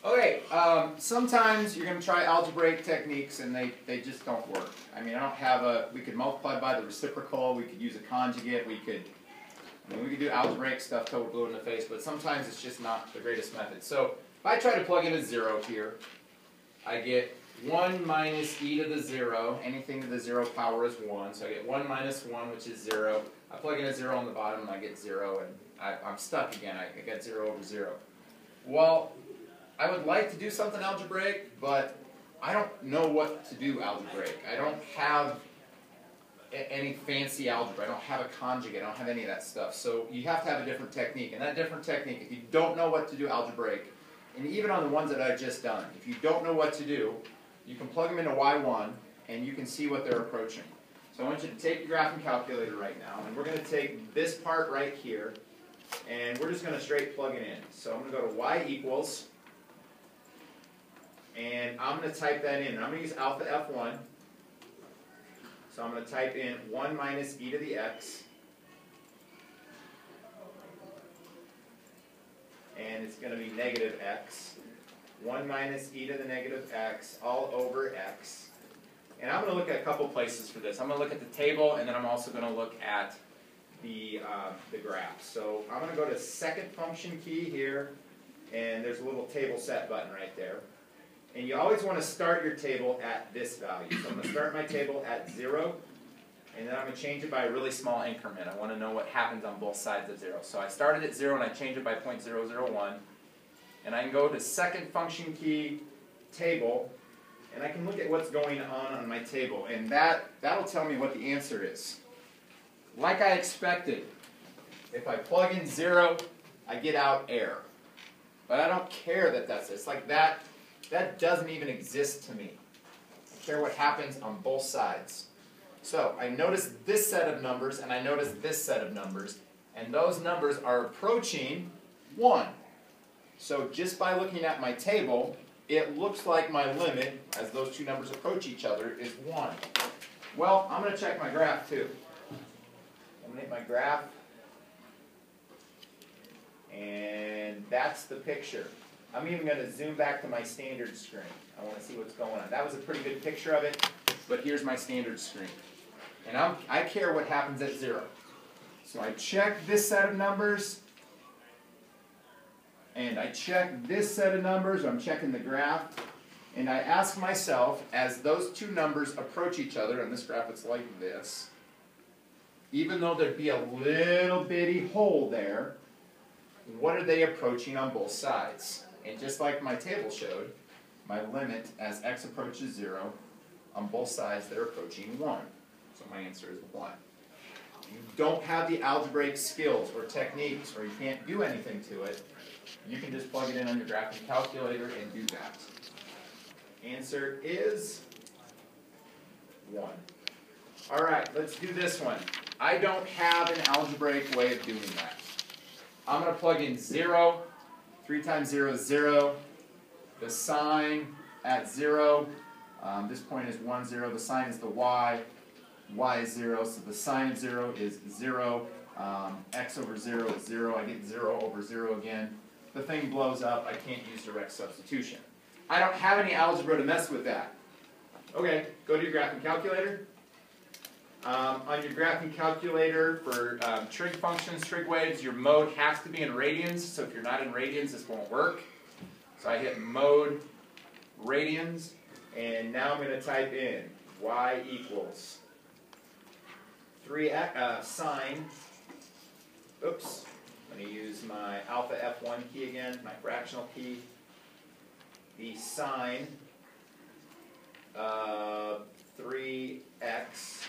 Okay, sometimes you're going to try algebraic techniques and they just don't work. I mean, I don't have a, we could multiply by the reciprocal, we could use a conjugate, we could do algebraic stuff till we're blue in the face, but sometimes it's just not the greatest method. So if I try to plug in a 0 here, I get 1 minus e to the 0, anything to the 0 power is 1, so I get 1 minus 1, which is 0. I plug in a 0 on the bottom and I get 0, and I'm stuck again. I get 0 over 0. Well, I would like to do something algebraic, but I don't know what to do algebraic. I don't have any fancy algebra. I don't have a conjugate. I don't have any of that stuff. So you have to have a different technique. And that different technique, if you don't know what to do algebraic, and even on the ones that I've just done, if you don't know what to do, you can plug them into Y1 and you can see what they're approaching. So I want you to take your graphing calculator right now, and we're going to take this part right here, and we're just going to straight plug it in. So I'm going to go to Y equals, and I'm going to type that in. And I'm going to use alpha F1. So I'm going to type in 1 minus e to the x, and it's going to be negative x. 1 minus e to the negative x all over x. And I'm going to look at a couple places for this. I'm going to look at the table, and then I'm also going to look at the graph. So I'm going to go to second function key here, and there's a little table set button right there. And you always want to start your table at this value. So I'm going to start my table at 0, and then I'm going to change it by a really small increment. I want to know what happens on both sides of 0. So I started at 0, and I change it by 0.001. And I can go to second function key, table, and I can look at what's going on my table. And that'll tell me what the answer is. Like I expected, if I plug in 0, I get out error. But I don't care that that's it. It's like that doesn't even exist to me. I care what happens on both sides. So I notice this set of numbers and I notice this set of numbers, and those numbers are approaching 1. So just by looking at my table, it looks like my limit, as those two numbers approach each other, is 1. Well, I'm going to check my graph too. I'm going to hit my graph, and that's the picture. I'm even going to zoom back to my standard screen. I want to see what's going on. That was a pretty good picture of it, but here's my standard screen. And I care what happens at 0. So I check this set of numbers, and I check this set of numbers. I'm checking the graph, and I ask myself, as those two numbers approach each other, and this graph it's like this, even though there'd be a little bitty hole there, what are they approaching on both sides? And just like my table showed, my limit as x approaches 0, on both sides they're approaching 1. So my answer is 1. You don't have the algebraic skills or techniques, or you can't do anything to it, you can just plug it in on your graphing calculator and do that. Answer is 1. All right, let's do this one. I don't have an algebraic way of doing that. I'm going to plug in 0. 3 times 0 is 0. The sign at 0, this point is 1, 0. The sign is the y. Y is 0, so the sign of 0 is 0. X over 0 is 0. I get 0 over 0 again. The thing blows up. I can't use direct substitution. I don't have any algebra to mess with that. Okay, go to your graphing calculator. On your graphing calculator for trig functions, trig waves, your mode has to be in radians. So if you're not in radians, this won't work. So I hit mode radians, and now I'm going to type in y equals 3 sine. Oops. I'm going to use my alpha F1 key again, my fractional key. The sine of 3x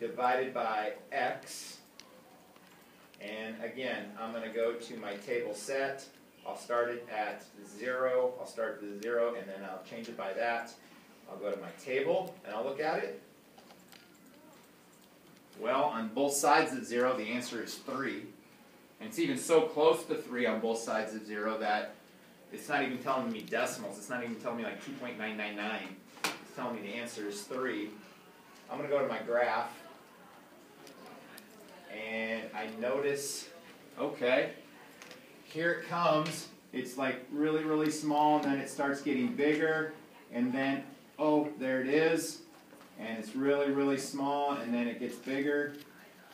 divided by x, and again I'm going to go to my table set. I'll start it at 0, I'll start with 0, and then I'll change it by that. I'll go to my table and I'll look at it. Well, on both sides of 0 the answer is 3, and it's even so close to 3 on both sides of 0 that it's not even telling me decimals. It's not even telling me like 2.999. It's telling me the answer is 3. I'm going to go to my graph, and I notice, okay, here it comes. it's like really, really small, and then it starts getting bigger, and then, oh, there it is, and it's really, really small, and then it gets bigger,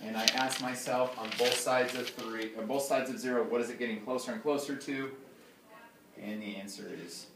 and I ask myself on both sides of 3, or both sides of 0, what is it getting closer and closer to? And the answer is